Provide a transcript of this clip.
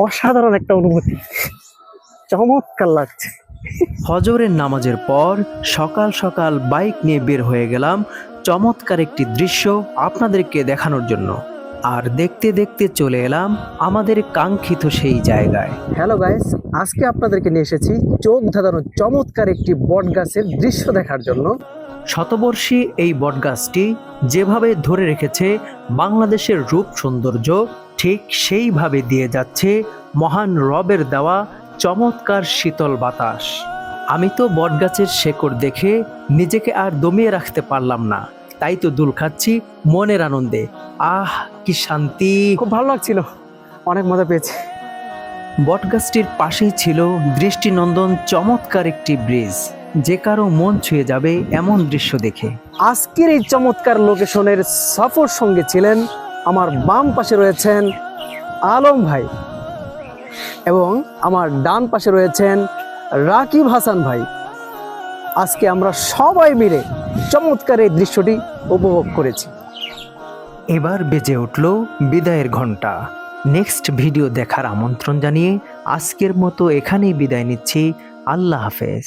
অসাধারণ একটা অনুভূতি, চমৎকার লাগছে। ফজরের নামাজের পর সকাল সকাল বাইক নিয়ে বের হয়ে গেলাম চমৎকার একটি দৃশ্য আপনাদেরকে দেখানোর জন্য। আর দেখতে দেখতে চলে এলাম আমাদের কাঙ্ক্ষিত সেই জায়গায়। হ্যালো গাইস, আজকে আপনাদেরকে নিয়ে এসেছি চোখ ধাঁধানো চমৎকার একটি বট গাছের দৃশ্য দেখার জন্য। শতবর্ষী এই বটগাছটি যেভাবে ধরে রেখেছে বাংলাদেশের রূপ সৌন্দর্য, ঠিক সেইভাবে দিয়ে যাচ্ছে মহান রবের দেওয়া চমৎকার শীতল বাতাস। আমি তো বটগাছের শেকড় দেখে নিজেকে আর দমিয়ে রাখতে পারলাম না, তাই তো দুল খাচ্ছি মনের আনন্দে। আহ, কি শান্তি! খুব ভালো লাগছিল, অনেক মজা পেয়েছি। বটগাছটির পাশেই ছিল দৃষ্টিনন্দন চমৎকার একটি ব্রিজ, যে কারো মন ছুঁয়ে যাবে এমন দৃশ্য দেখে। আজকের এই চমৎকার লোকেশনের সফর সঙ্গে ছিলেন আমার বাম পাশে রয়েছেন আলম ভাই এবং আমার ডান পাশে রয়েছেন রাকিব হাসান ভাই। আজকে আমরা সবাই মিলে চমৎকার এই দৃশ্যটি উপভোগ করেছি। এবার বেজে উঠল বিদায়ের ঘন্টা। নেক্সট ভিডিও দেখার আমন্ত্রণ জানিয়ে আজকের মতো এখানেই বিদায় নিচ্ছি। আল্লাহ হাফেজ।